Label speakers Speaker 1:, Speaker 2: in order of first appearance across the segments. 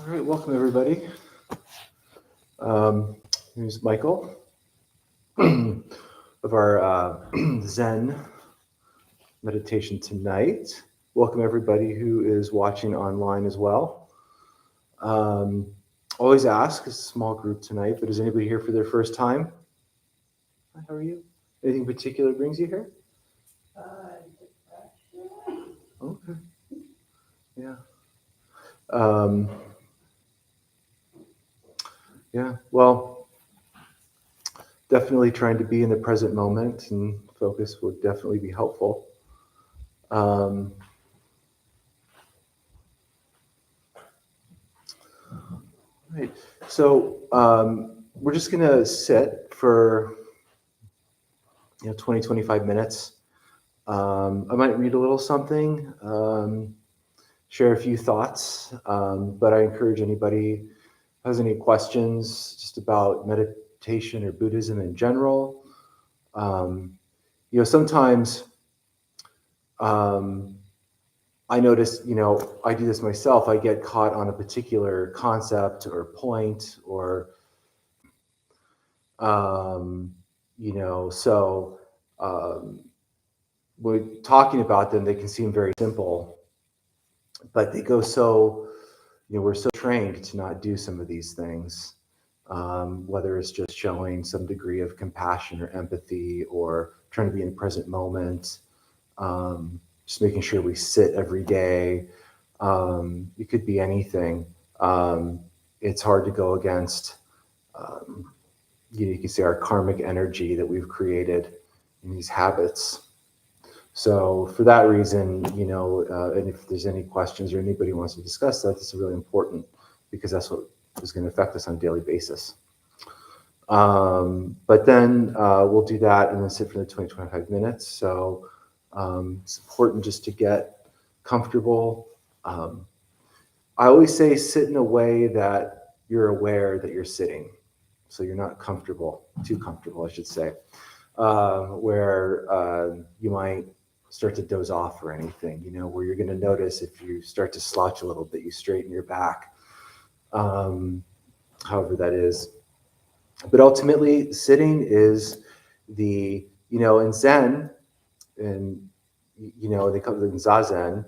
Speaker 1: All right, welcome everybody. Here's Michael of our Zen meditation tonight. Welcome everybody who is watching online as well. Always ask, it's a small group tonight, but is anybody here for their first time? Hi, how are you? Anything particular brings you here? Okay. Yeah. Yeah, well, definitely trying to be in the present moment and focus would definitely be helpful. Right. So we're just going to sit for 20, 25 minutes. I might read a little something, share a few thoughts, but I encourage anybody who has any questions just about meditation or Buddhism in general. Sometimes I notice, I do this myself. I get caught on a particular concept or point or, we're talking about them, they can seem very simple, but they go so, we're so trained to not do some of these things, whether it's just showing some degree of compassion or empathy or trying to be in the present moment, just making sure we sit every day. It could be anything. It's hard to go against, you can say, our karmic energy that we've created in these habits. So for that reason, and if there's any questions or anybody wants to discuss that, it's really important because that's what is going to affect us on a daily basis. But then we'll do that and then sit for the 20, 25 minutes. So it's important just to get comfortable. I always say sit in a way that you're aware that you're sitting. So you're not too comfortable, I should say, where you might start to doze off or anything, where you're going to notice if you start to slouch a little bit, you straighten your back, however that is. But ultimately, sitting is in Zen, and, they call it zazen,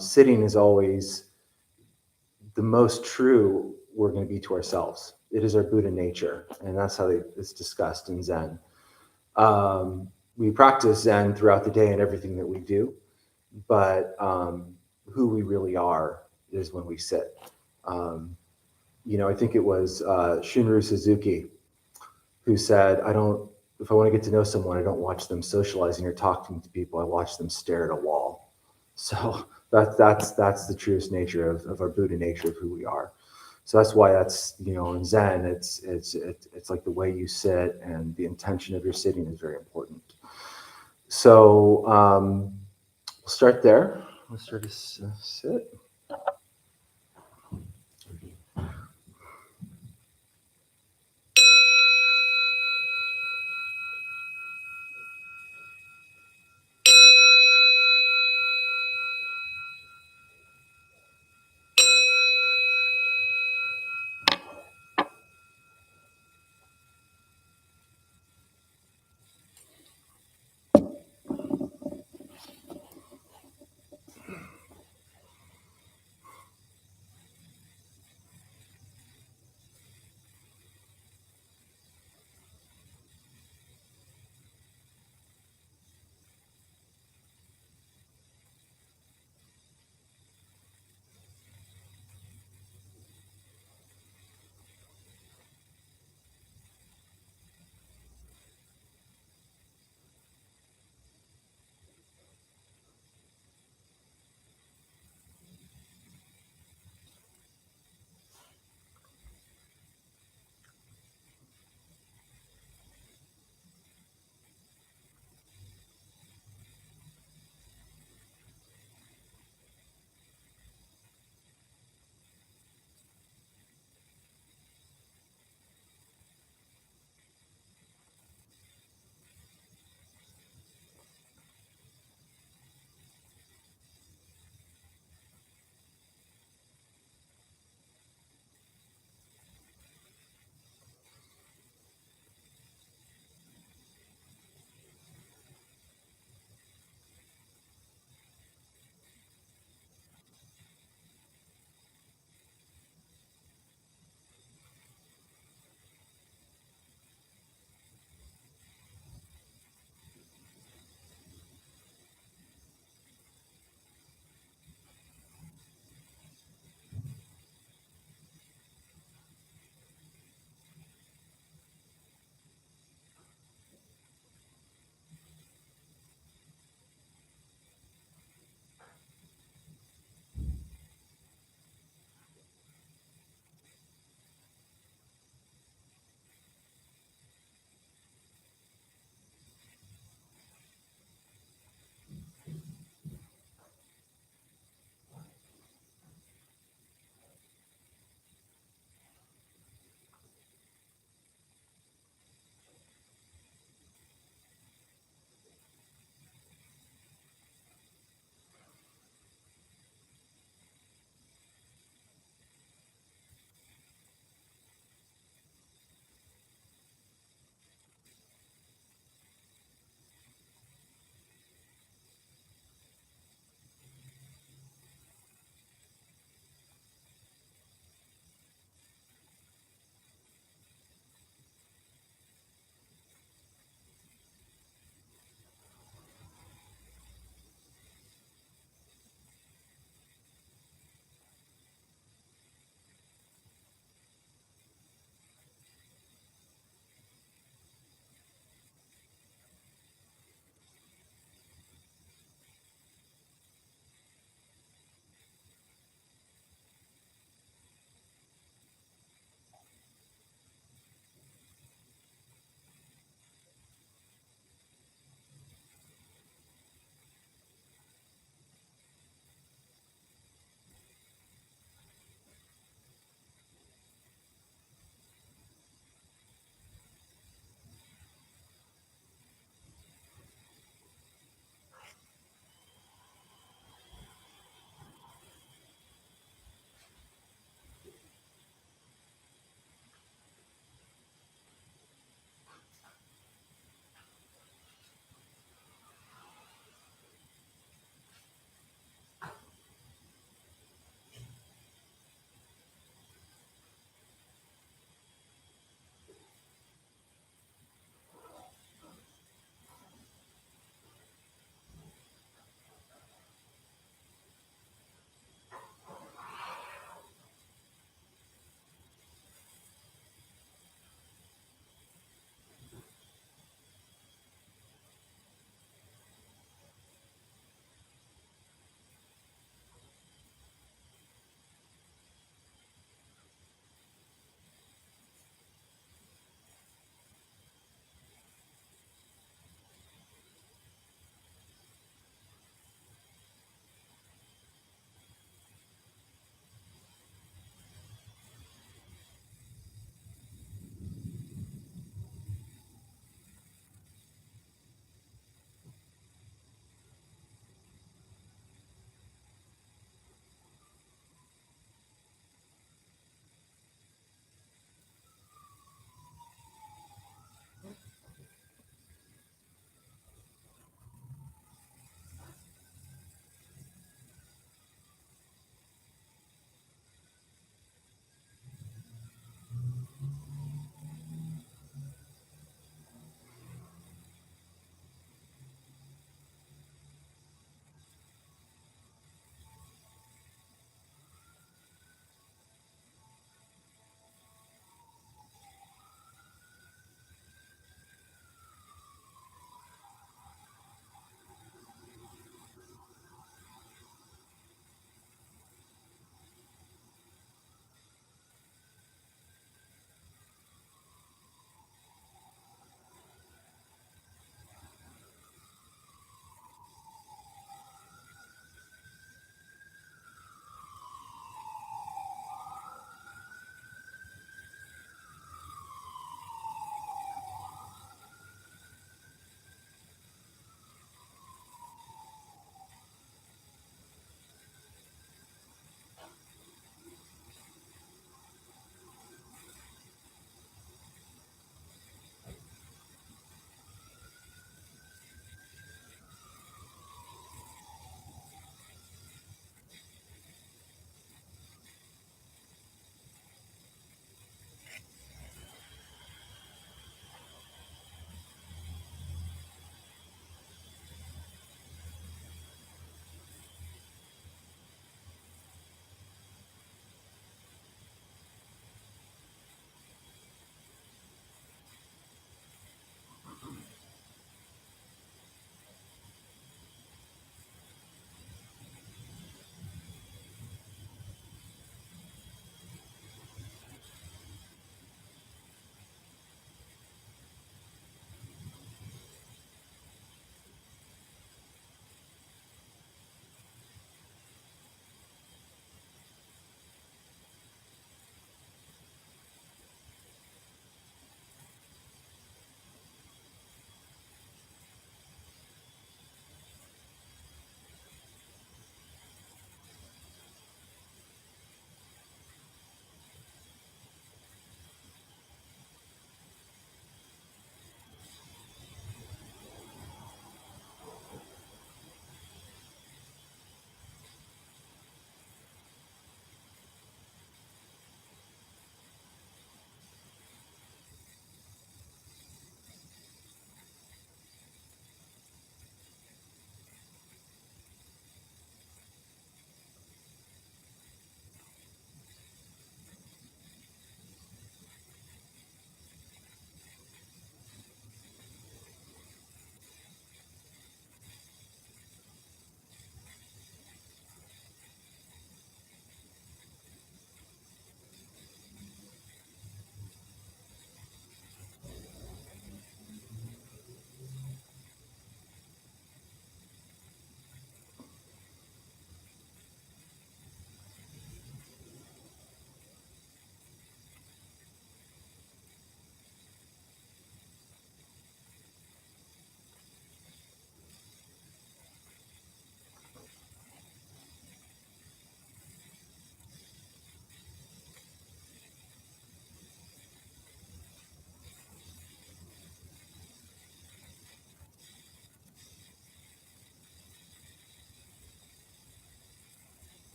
Speaker 1: sitting is always the most true we're going to be to ourselves. It is our Buddha nature, and that's how it's discussed in Zen. We practice Zen throughout the day and everything that we do, but who we really are is when we sit. I think it was Shunryu Suzuki who said, if I want to get to know someone, I don't watch them socializing or talking to people, I watch them stare at a wall. So that's the truest nature of our Buddha nature of who we are. So that's why that's, in Zen, it's like the way you sit and the intention of your sitting is very important. So we'll start there. Let's start to sit.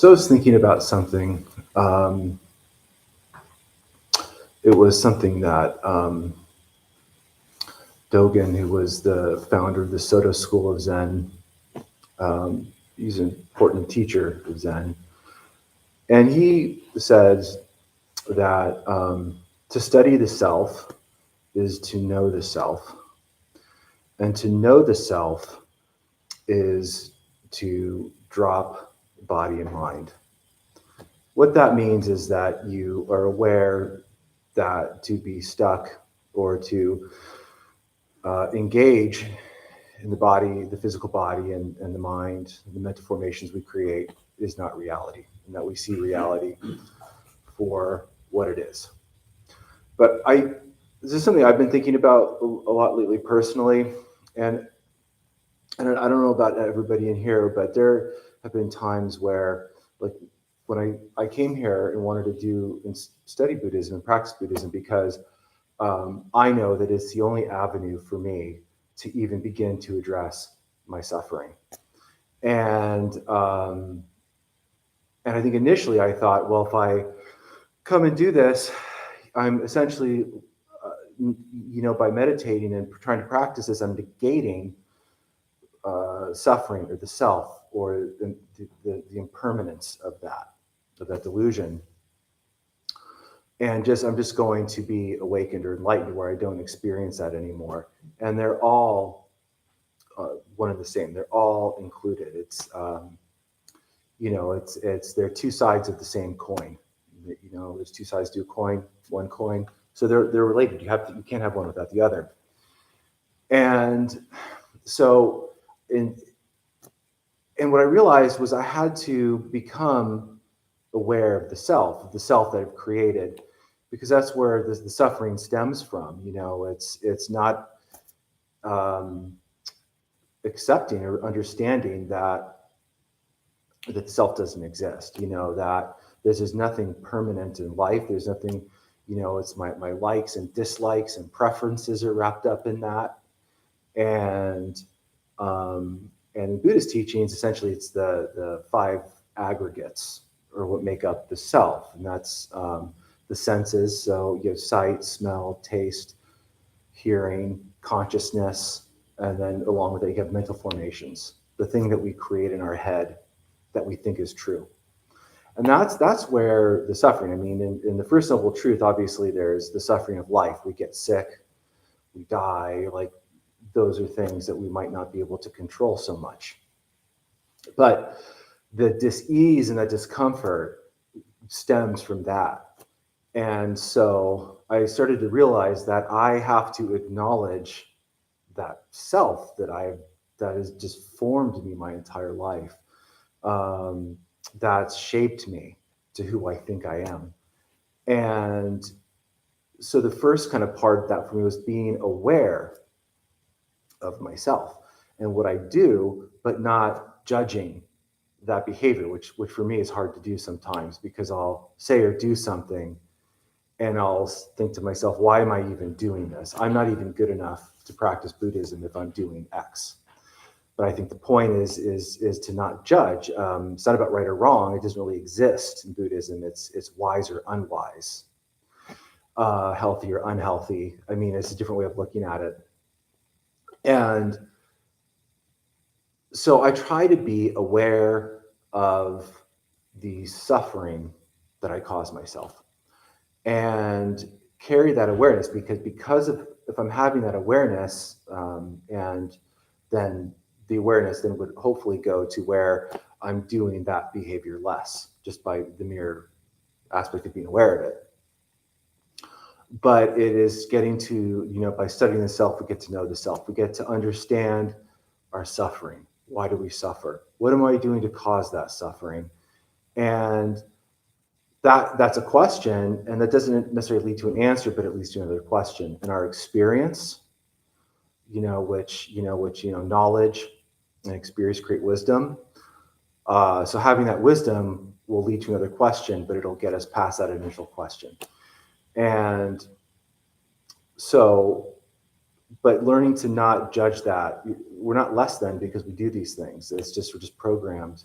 Speaker 1: So I was thinking about something. It was something that Dogen, who was the founder of the Soto School of Zen, he's an important teacher of Zen, and he says that to study the self is to know the self, and to know the self is to drop body and mind. What that means is that you are aware that to be stuck or to engage in the body, the physical body, and the mind, the mental formations we create is not reality, and that we see reality for what it is. But this is something I've been thinking about a lot lately personally, and I don't know about everybody in here, but there have been times where, like, when I came here and wanted to do and study Buddhism and practice Buddhism, because I know that it's the only avenue for me to even begin to address my suffering. And I think initially I thought, well, if I come and do this, I'm essentially, by meditating and trying to practice this, I'm negating suffering or the self or the impermanence of that delusion. And I'm just going to be awakened or enlightened where I don't experience that anymore. And they're all one and the same. They're all included. It's they're two sides of the same coin. There's two sides to a coin, one coin. So they're related. You can't have one without the other. And so and what I realized was I had to become aware of the self that I've created, because that's where the suffering stems from. It's not accepting or understanding that self doesn't exist. That there's just nothing permanent in life. There's nothing. It's my likes and dislikes and preferences are wrapped up in that, and in Buddhist teachings, essentially, it's the five aggregates, or what make up the self, and that's the senses. So you have sight, smell, taste, hearing, consciousness, and then along with it, you have mental formations, the thing that we create in our head that we think is true. And that's where the suffering. I mean, in the First Noble Truth, obviously, there's the suffering of life. We get sick, we die, like those are things that we might not be able to control so much. But the dis-ease and that discomfort stems from that. And so I started to realize that I have to acknowledge that self that has just formed me my entire life, that's shaped me to who I think I am. And so the first kind of part of that for me was being aware of myself and what I do, but not judging that behavior, which for me is hard to do sometimes, because I'll say or do something and I'll think to myself, why am I even doing this? I'm not even good enough to practice Buddhism if I'm doing X. But I think the point is to not judge. It's not about right or wrong. It doesn't really exist in Buddhism. It's wise or unwise, healthy or unhealthy. I mean, it's a different way of looking at it. And so I try to be aware of the suffering that I cause myself and carry that awareness, because of, if I'm having that awareness, and then the awareness then would hopefully go to where I'm doing that behavior less, just by the mere aspect of being aware of it. But it is getting to, by studying the self, we get to know the self. We get to understand our suffering. Why do we suffer? What am I doing to cause that suffering? And that's a question, and that doesn't necessarily lead to an answer, but it leads to another question. And our experience, which knowledge and experience create wisdom. So having that wisdom will lead to another question, but it'll get us past that initial question. And so, but learning to not judge that, we're not less than because we do these things. We're just programmed.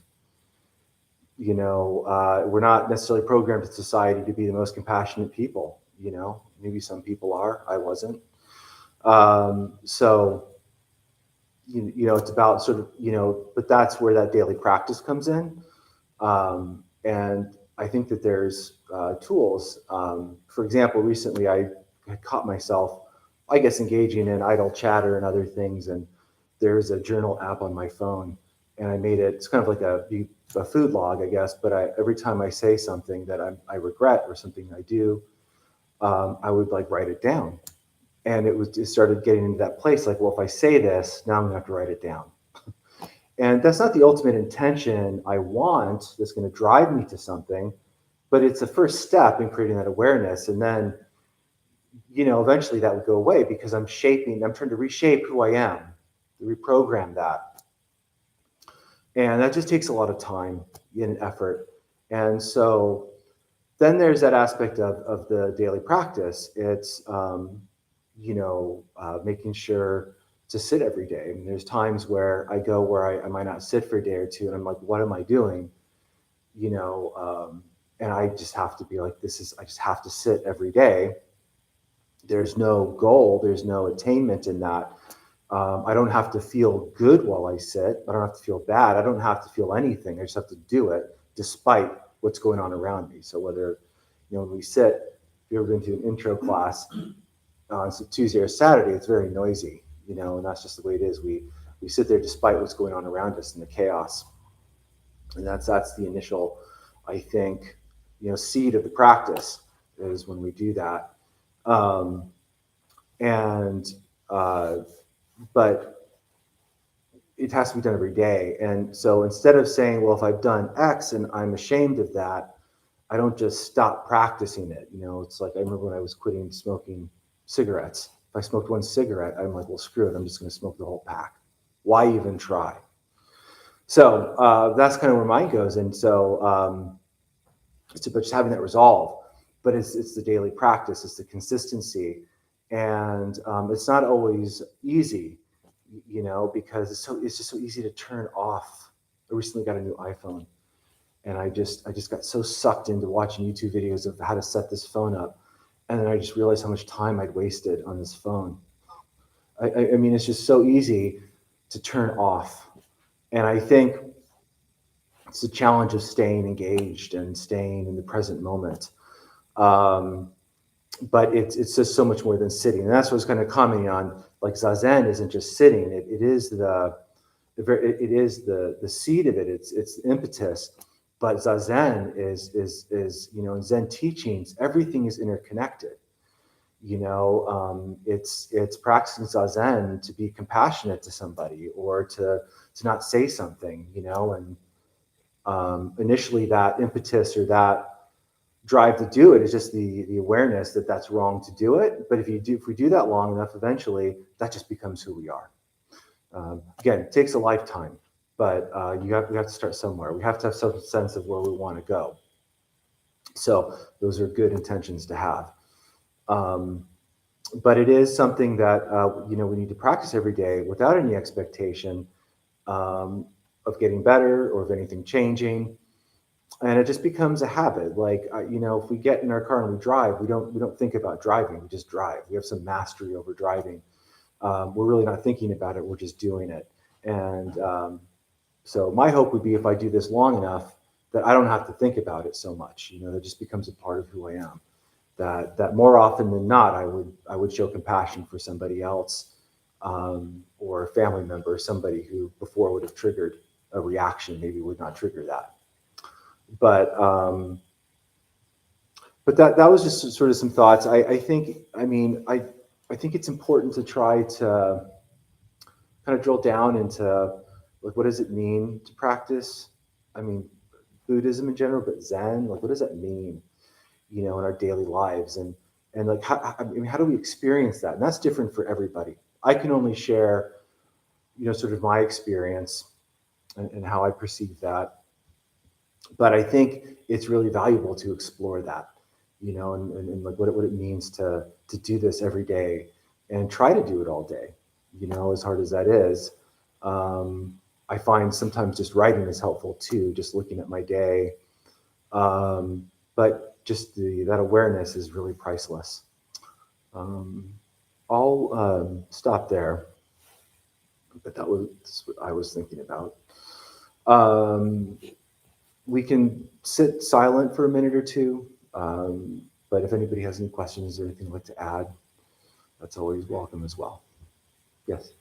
Speaker 1: we're not necessarily programmed in society to be the most compassionate people. Maybe some people are. I wasn't. So it's about sort of, but that's where that daily practice comes in. And I think that there's tools. For example, recently I caught myself, I guess, engaging in idle chatter and other things. And there's a journal app on my phone, and I made it. It's kind of like a food log, I guess. But every time I say something that I regret or something I do, I would like write it down. And it started getting into that place like, well, if I say this, now I'm gonna have to write it down. And that's not the ultimate intention I want that's going to drive me to something, but it's the first step in creating that awareness. And then, eventually that would go away because I'm trying to reshape who I am, to reprogram that. And that just takes a lot of time and effort. And so then there's that aspect of the daily practice. It's, making sure to sit every day. I mean, there's times where I go where I might not sit for a day or two, and I'm like, what am I doing? And I just have to be like, I just have to sit every day. There's no goal, there's no attainment in that. I don't have to feel good while I sit. I don't have to feel bad. I don't have to feel anything. I just have to do it despite what's going on around me. So whether, when we sit, if you've ever been to an intro class on Tuesday or Saturday, it's very noisy, and that's just the way it is. We sit there despite what's going on around us in the chaos. And that's the initial, I think, seed of the practice is when we do that. But it has to be done every day. And so instead of saying, well, if I've done X and I'm ashamed of that, I don't just stop practicing it. It's like I remember when I was quitting smoking cigarettes. If I smoked one cigarette, I'm like, well, screw it. I'm just going to smoke the whole pack. Why even try? So that's kind of where mine goes. And so it's about just having that resolve. But it's the daily practice. It's the consistency. And it's not always easy, because it's just so easy to turn off. I recently got a new iPhone. And I just got so sucked into watching YouTube videos of how to set this phone up. And then I just realized how much time I'd wasted on this phone. I mean, it's just so easy to turn off. And I think it's the challenge of staying engaged and staying in the present moment. But it's just so much more than sitting. And that's what I was kind of commenting on. Like Zazen isn't just sitting. It is the seed of it. It's the impetus. But Zazen is in Zen teachings, everything is interconnected. It's practicing Zazen to be compassionate to somebody or to not say something, and initially that impetus or that drive to do it is just the awareness that that's wrong to do it. But if we do that long enough, eventually that just becomes who we are. Again, it takes a lifetime, but we have to start somewhere. We have to have some sense of where we want to go. So those are good intentions to have. But it is something that we need to practice every day without any expectation of getting better or of anything changing. And it just becomes a habit. Like if we get in our car and we drive, we don't think about driving. We just drive. We have some mastery over driving. We're really not thinking about it. We're just doing it. And so my hope would be if I do this long enough that I don't have to think about it so much. That just becomes a part of who I am. That more often than not, I would show compassion for somebody else or a family member, somebody who before would have triggered a reaction, maybe would not trigger that. But that was just sort of some thoughts. I think it's important to try to kind of drill down into like what does it mean to practice? I mean, Buddhism in general, but Zen, like what does that mean? In our daily lives, and like how do we experience that? And that's different for everybody. I can only share, sort of my experience and how I perceive that. But I think it's really valuable to explore that, and like what it means to do this every day and try to do it all day, as hard as that is. I find sometimes just writing is helpful too, just looking at my day. But just that awareness is really priceless. I'll stop there, but that was what I was thinking about. We can sit silent for a minute or two, but if anybody has any questions or anything they'd like to add, that's always welcome as well. Yes?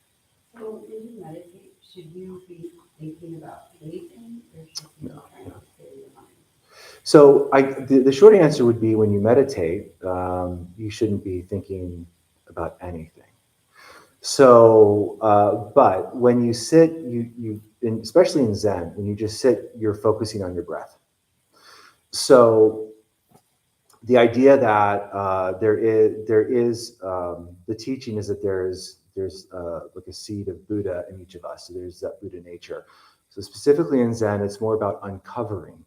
Speaker 2: So when you meditate, should you be thinking about anything, or should you be trying to clear your mind?
Speaker 1: So the short answer would be when you meditate, you shouldn't be thinking about anything. So, but when you sit, especially in Zen, when you just sit, you're focusing on your breath. So the idea that there is the teaching is that there's like a seed of Buddha in each of us. So there's that Buddha nature. So specifically in Zen, it's more about uncovering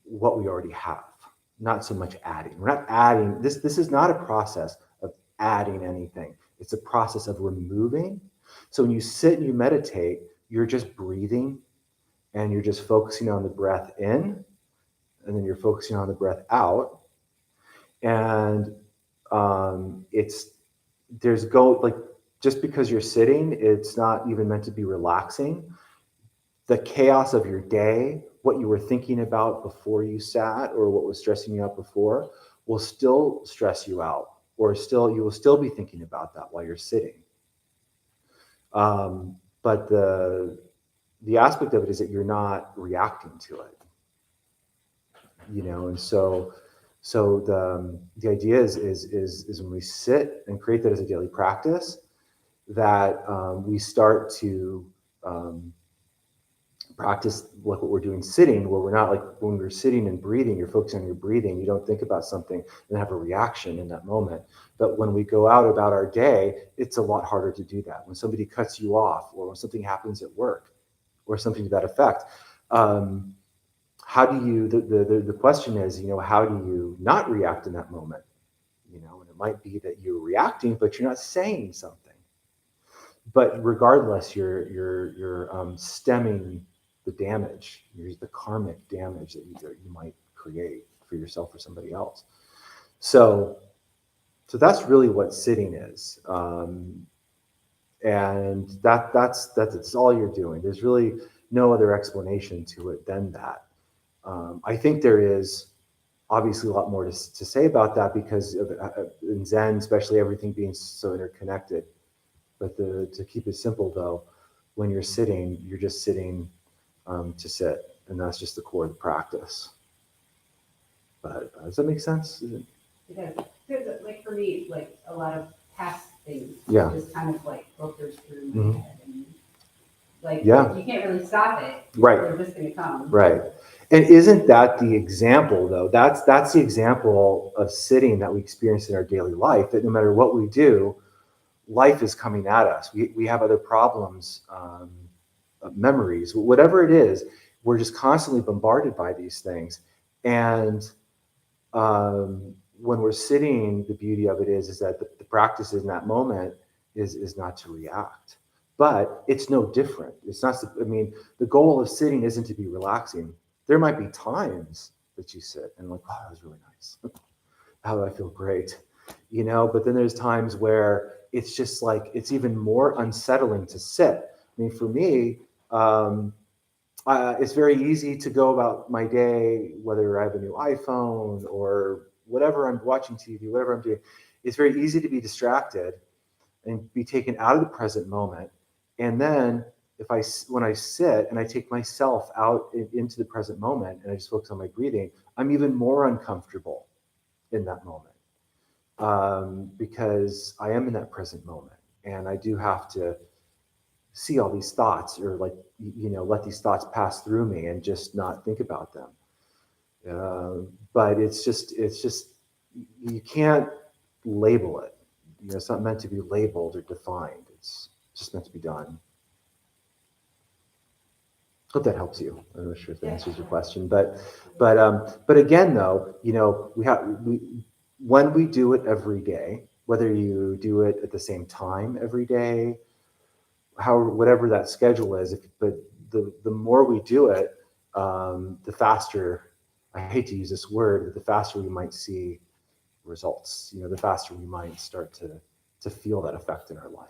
Speaker 1: what we already have, not so much adding. We're not adding. This is not a process of adding anything. It's a process of removing. So when you sit and you meditate, you're just breathing and you're just focusing on the breath in, and then you're focusing on the breath out. And just because you're sitting, it's not even meant to be relaxing. The chaos of your day, what you were thinking about before you sat, or what was stressing you out before, will still stress you out, or you will still be thinking about that while you're sitting. But the aspect of it is that you're not reacting to it, and so the idea is when we sit and create that as a daily practice, that we start to practice like what we're doing sitting, where we're not like when we're sitting and breathing, you're focusing on your breathing, you don't think about something and have a reaction in that moment. But when we go out about our day, it's a lot harder to do that. When somebody cuts you off, or when something happens at work, or something to that effect, how do you, the question is, how do you not react in that moment? And it might be that you're reacting, but you're not saying something. But regardless, you're stemming the damage, the karmic damage that you might create for yourself or somebody else. So that's really what sitting is, and that's all you're doing. There's really no other explanation to it than that. I think there is obviously a lot more to say about that, because in Zen, especially, everything being so interconnected. But to keep it simple, though, when you're sitting, you're just sitting to sit, and that's just the core of the practice. But does that make sense?
Speaker 2: It does. Because, like, for me, like a lot of past things,
Speaker 1: Yeah,
Speaker 2: just kind of like filters through my
Speaker 1: Mhm.
Speaker 2: head, and like,
Speaker 1: Yeah.
Speaker 2: you can't really stop it.
Speaker 1: Right.
Speaker 2: They're just going to come.
Speaker 1: Right. And isn't that the example, though? That's the example of sitting that we experience in our daily life. That no matter what we do, life is coming at us. We have other problems, memories, whatever it is. We're just constantly bombarded by these things. And when we're sitting, the beauty of it is that the practice in that moment is not to react. But it's no different. It's not. I mean, the goal of sitting isn't to be relaxing. There might be times that you sit and like, oh, that was really nice. How do I feel great? But then there's times where it's just like, it's even more unsettling to sit. I mean, for me, it's very easy to go about my day, whether I have a new iPhone or whatever, I'm watching TV, whatever I'm doing. It's very easy to be distracted and be taken out of the present moment. And then when I sit and I take myself out into the present moment and I just focus on my breathing, I'm even more uncomfortable in that moment, because I am in that present moment, and I do have to see all these thoughts, or like, let these thoughts pass through me and just not think about them. But it's just you can't label it. It's not meant to be labeled or defined. It's just meant to be done. Hope that helps you. I'm not sure if that answers your question, but again, though, when we do it every day, whether you do it at the same time every day, whatever that schedule is. But the more we do it, the faster. I hate to use this word, but the faster we might see results. The faster we might start to feel that effect in our life.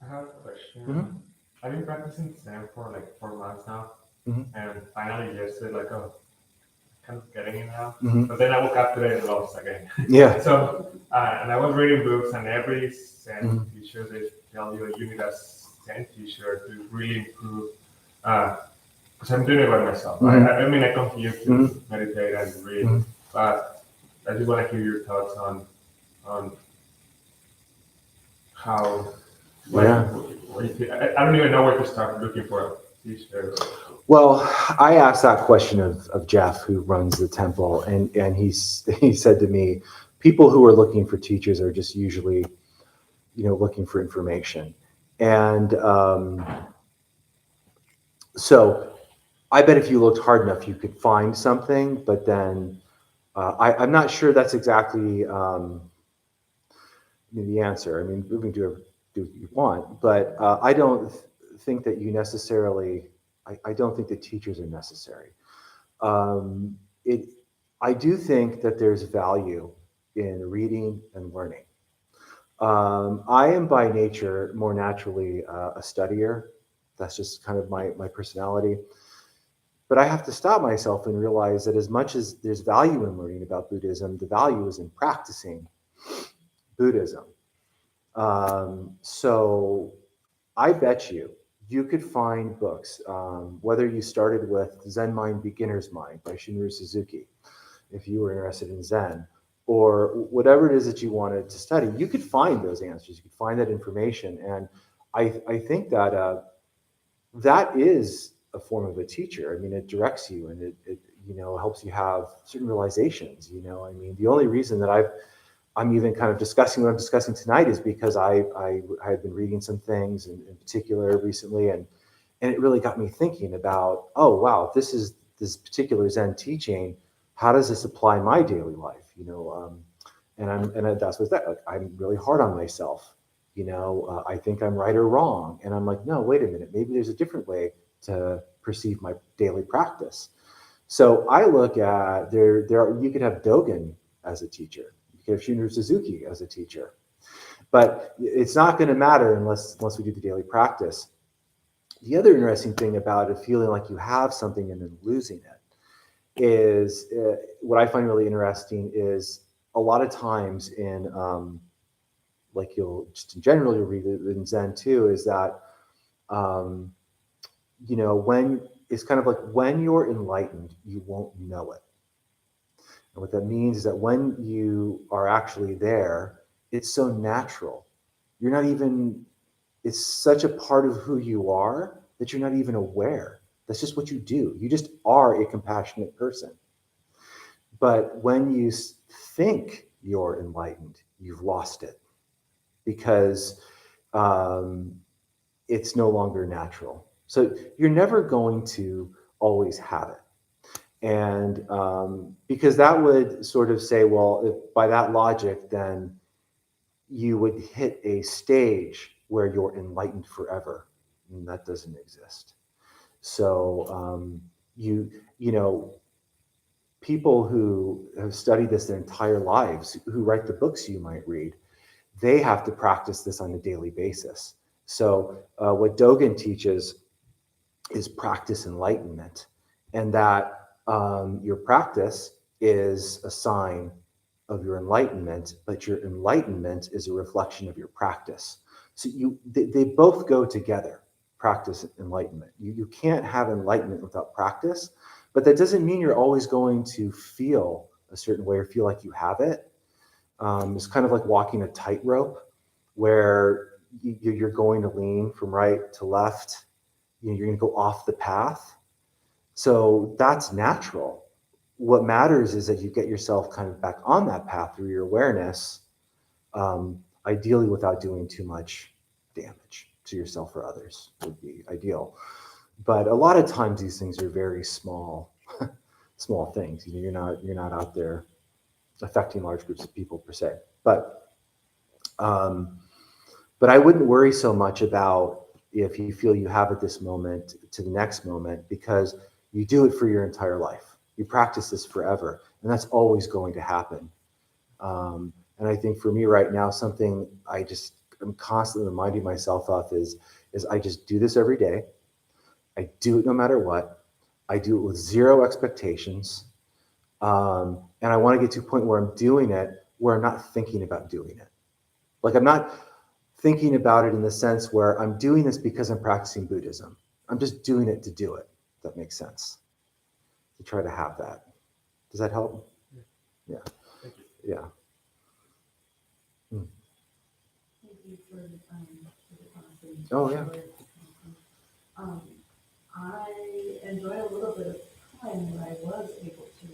Speaker 3: I have a question.
Speaker 1: Mhm.
Speaker 3: I've been practicing Zen for like 4 months now,
Speaker 1: Mhm.
Speaker 3: and finally yesterday, like, oh, kind of getting it now.
Speaker 1: Mhm.
Speaker 3: But then I woke up today and lost again.
Speaker 1: Yeah.
Speaker 3: So, and I was reading books, and every Zen
Speaker 1: Mhm.
Speaker 3: teacher, they tell you you need a Zen teacher to really improve. Because I'm doing it by myself.
Speaker 1: Mhm.
Speaker 3: I mean, I come here to
Speaker 1: Mhm.
Speaker 3: meditate and read,
Speaker 1: Mhm.
Speaker 3: but I just want to hear your thoughts on how, like,
Speaker 1: Yeah.
Speaker 3: what you think. I don't even know where to start looking for a teacher.
Speaker 1: Well, I asked that question of Jeff, who runs the temple, and he said to me, people who are looking for teachers are just usually, looking for information, and so I bet if you looked hard enough, you could find something. But then I'm not sure that's exactly the answer. I mean, we can do what you want, but I don't think that you necessarily. I don't think that teachers are necessary. Um, it, I do think that there's value in reading and learning. I am by nature more naturally a studier. That's just kind of my personality. But I have to stop myself and realize that as much as there's value in learning about Buddhism, the value is in practicing Buddhism. So I bet you could find books, whether you started with Zen Mind, Beginner's Mind by Shunryu Suzuki, if you were interested in Zen, or whatever it is that you wanted to study, you could find those answers. You could find that information. And I think that that is a form of a teacher. I mean, it directs you and it helps you have certain realizations. I mean, the only reason that I'm even kind of discussing what I'm discussing tonight is because I had been reading some things in particular recently, and it really got me thinking about, oh wow, this is this particular Zen teaching. How does this apply in my daily life? That's what that. Like, I'm really hard on myself. I think I'm right or wrong, and I'm like, no, wait a minute. Maybe there's a different way to perceive my daily practice. So I look at you could have Dogen as a teacher. You could have Shunryu Suzuki as a teacher. But it's not going to matter unless we do the daily practice. The other interesting thing about it, feeling like you have something and then losing it, is what I find really interesting is a lot of times in like you'll just in general you'll read it in Zen too, is that um, when it's kind of like when you're enlightened, you won't know it. And what that means is that when you are actually there, it's so natural. You're not even, it's such a part of who you are that you're not even aware. That's just what you do. You just are a compassionate person. But when you think you're enlightened, you've lost it because um, it's no longer natural. So you're never going to always have it. And because that would sort of say, well, if, by that logic, then you would hit a stage where you're enlightened forever. And that doesn't exist. So you know, people who have studied this their entire lives, who write the books you might read, they have to practice this on a daily basis. So what Dogen teaches is practice enlightenment, and that your practice is a sign of your enlightenment, but your enlightenment is a reflection of your practice. So they both go together, practice and enlightenment. You can't have enlightenment without practice, but that doesn't mean you're always going to feel a certain way or feel like you have it. It's kind of like walking a tightrope where you're going to lean from right to left. You're going to go off the path. So that's natural. What matters is that you get yourself kind of back on that path through your awareness, ideally without doing too much damage. to yourself or others would be ideal. But a lot of times these things are very small, small things. You know, you're not out there affecting large groups of people per se. But I wouldn't worry so much about if you feel you have at this moment to the next moment, because you do it for your entire life. You practice this forever, and that's always going to happen. And I think for me right now, something I'm constantly reminding myself of is I just do this every day. I do it no matter what. I do it with zero expectations. And I want to get to a point where I'm doing it, where I'm not thinking about doing it. Like I'm not thinking about it in the sense where I'm doing this because I'm practicing Buddhism. I'm just doing it to do it. If that makes sense. To try to have that. Does that help? Yeah.
Speaker 3: Thank you.
Speaker 1: Yeah.
Speaker 2: Thank you for the conversation.
Speaker 1: Oh, yeah.
Speaker 2: I enjoyed a little bit of time when I was able to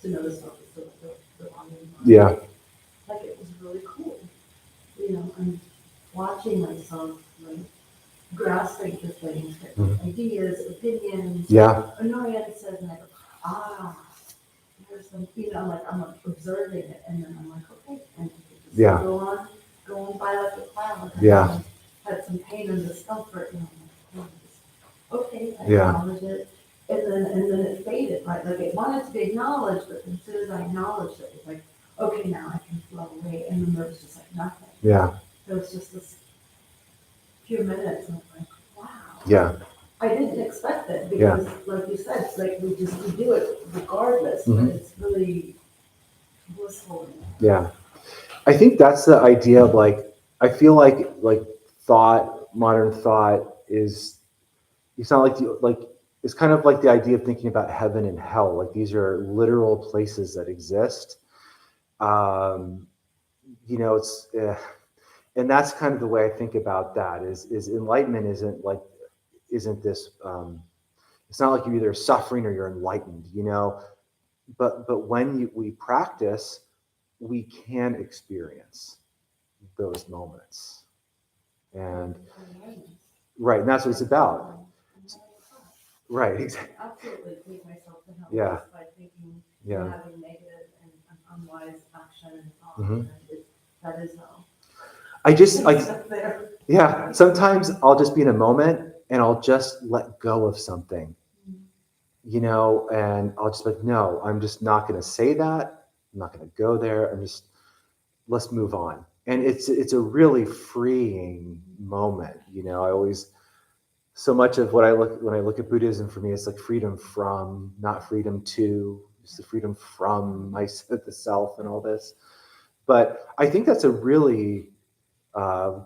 Speaker 2: to notice all the wandering mind.
Speaker 1: Yeah.
Speaker 2: Like it was really cool. You know, I'm watching myself like grasping for things, ideas, opinions,
Speaker 1: Yeah.
Speaker 2: annoyances, and I go, there's some, like I'm observing it, and then I'm like, okay, and just
Speaker 1: Yeah.
Speaker 2: go on by like a cloud.
Speaker 1: Yeah.
Speaker 2: Had some pain and discomfort, and I'm like, okay, I
Speaker 1: Yeah.
Speaker 2: acknowledge it, and then it faded, right? Like it wanted to be acknowledged, but as soon as I acknowledged it, it's like, okay, now I can flow away, and then there was just like nothing.
Speaker 1: Yeah.
Speaker 2: There was just this few minutes, and I'm like, wow.
Speaker 1: Yeah.
Speaker 2: I didn't expect it because, like you said, like we do it regardless, but it's really blissful.
Speaker 1: Yeah. I think that's the idea of like, I feel like thought, modern thought is, it's not like it's kind of like the idea of thinking about heaven and hell. Like these are literal places that exist. You know, and that's kind of the way I think about that is enlightenment isn't this, it's not like you're either suffering or you're enlightened, you know, but when we practice, we can experience those moments. And right, and that's what it's about. Right, exactly.
Speaker 2: Absolutely, take myself to hell
Speaker 1: Yeah.
Speaker 2: by thinking
Speaker 1: Yeah.
Speaker 2: having negative and unwise action and thought.
Speaker 1: Mhm.
Speaker 2: That is hell.
Speaker 1: Yeah, sometimes I'll just be in a moment and I'll just let go of something, you know, and I'll just be like, no, I'm just not going to say that. I'm not going to go there. Let's move on. And it's a really freeing moment. You know, so much of when I look at Buddhism, for me, it's like freedom from, not freedom to, it's the freedom from the self and all this. But I think that's a really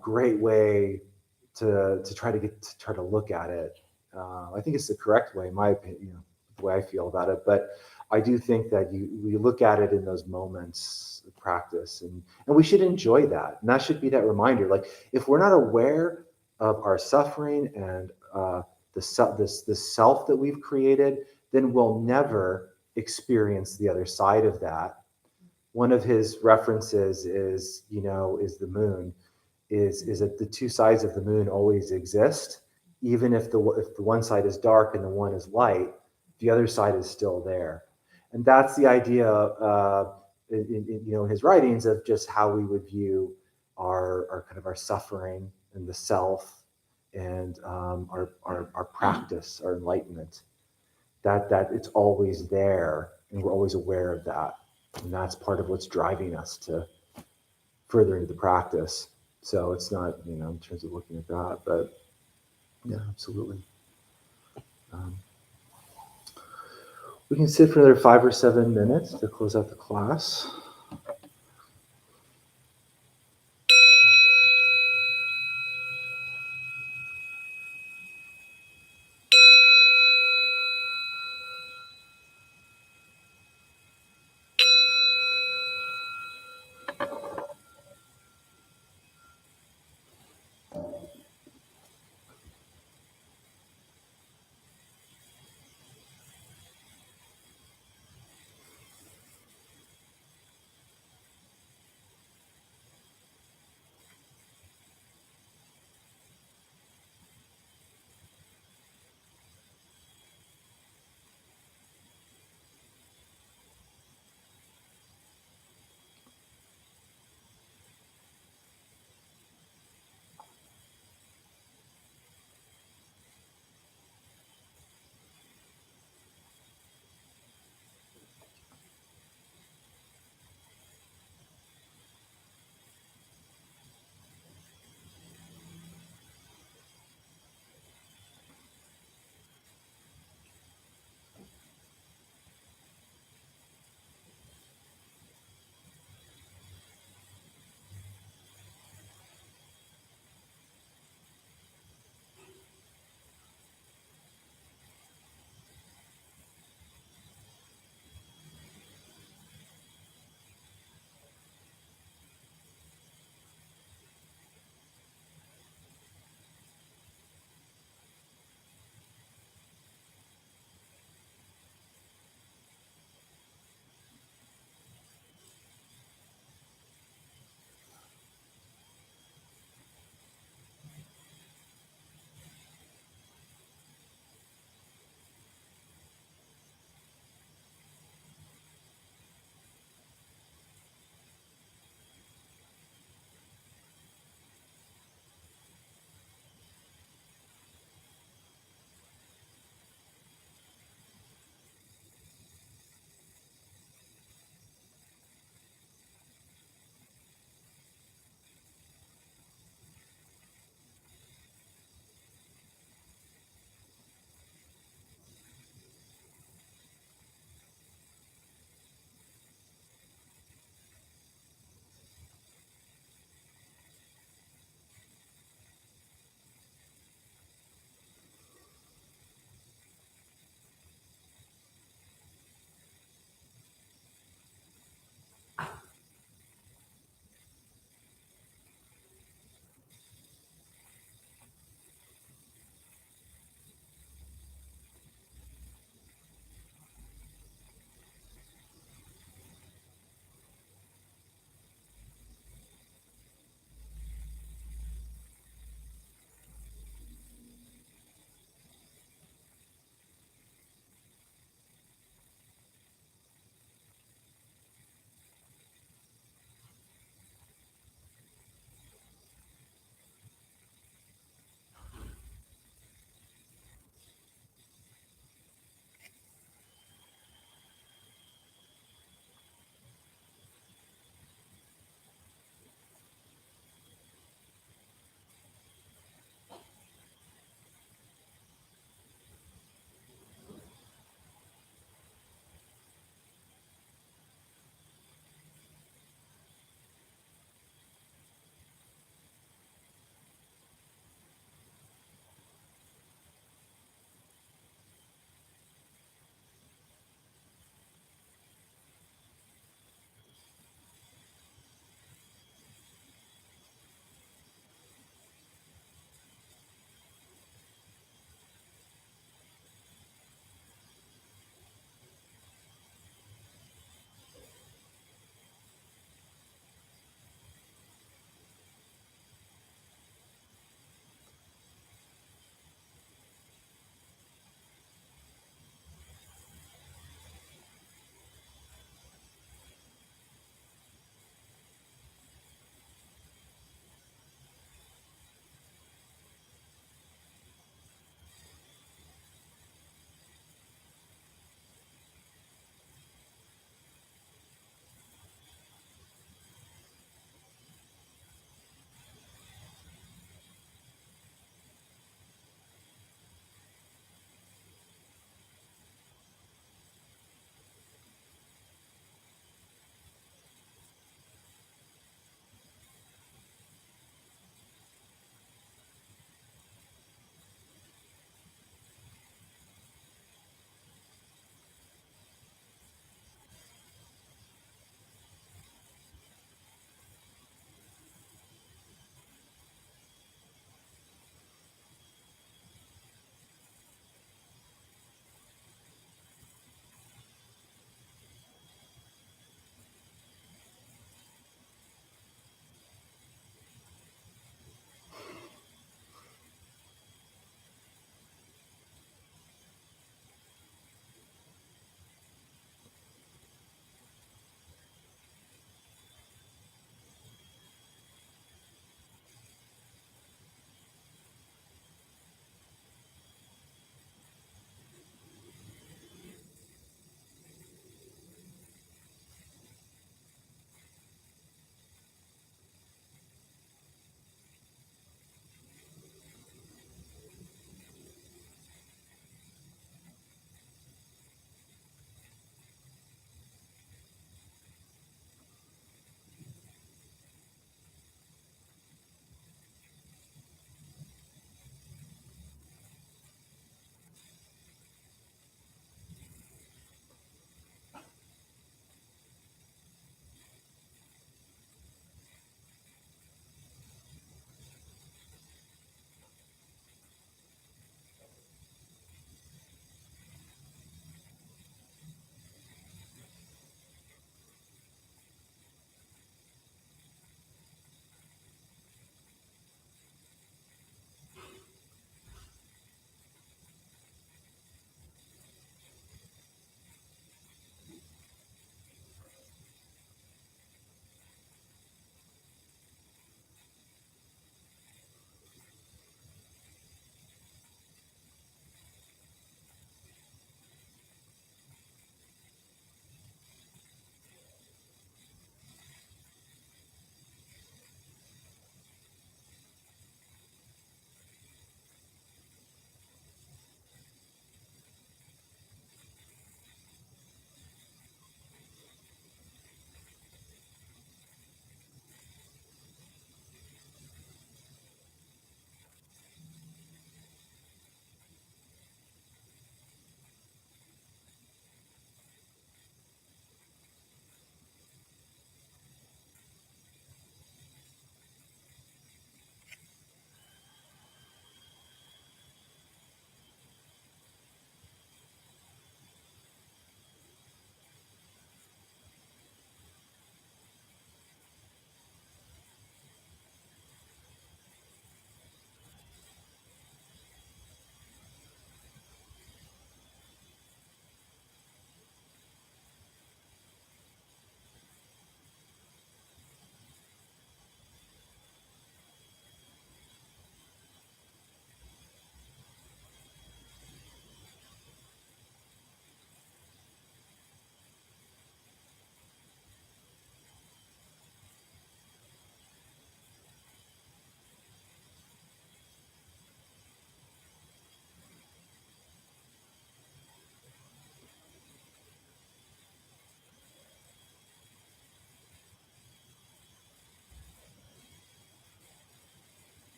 Speaker 1: great way to try to look at it. I think it's the correct way, in my opinion, you know, the way I feel about it. But I do think that we look at it in those moments of practice, and we should enjoy that. And that should be that reminder. Like if we're not aware of our suffering and the self that we've created, then we'll never experience the other side of that. One of his references is the moon. Is that the two sides of the moon always exist, even if the one side is dark and the one is light, the other side is still there, and that's the idea in his writings of just how we would view our kind of our suffering and the self and our practice, our enlightenment. That it's always there, and we're always aware of that, and that's part of what's driving us to further into the practice. So it's not, in terms of looking at that, but yeah, absolutely. We can sit for another 5 or 7 minutes to close out the class.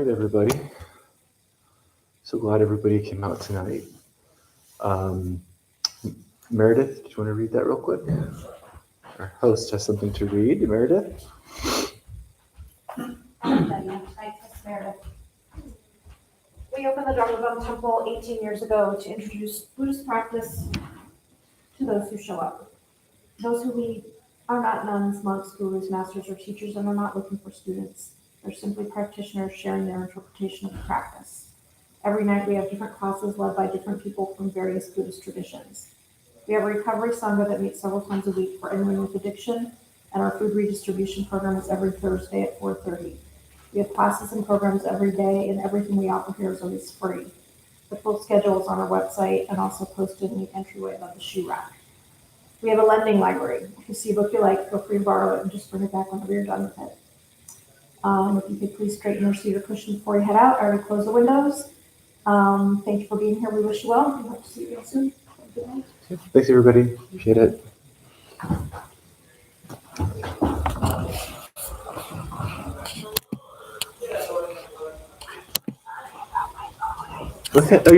Speaker 1: right, everybody. So glad everybody came out tonight. Meredith, do you want to read that real quick? Our host has something to read. Meredith?
Speaker 4: Meredith. We opened the Dharmabumtemple 18 years ago to introduce Buddhist practice to those who show up. Those who lead are not nuns, monks, gurus, masters, or teachers, and are not looking for students. They're simply practitioners sharing their interpretation of the practice. Every night we have different classes led by different people from various Buddhist traditions. We have a recovery sangha that meets several times a week for anyone with addiction, and our food redistribution program is every Thursday at 4:30. We have classes and programs every day, and everything we offer here is always free. The full schedule is on our website and also posted in the entryway above the shoe rack. We have a lending library. If you see a book you like, feel free to borrow it and just bring it back whenever you're done with it. If you could please straighten your seat or cushion before you head out. I already closed the windows. Thank you for being here. We wish you well. We hope to see you again soon. Good night.
Speaker 1: Thanks, everybody. Appreciate it. What's that?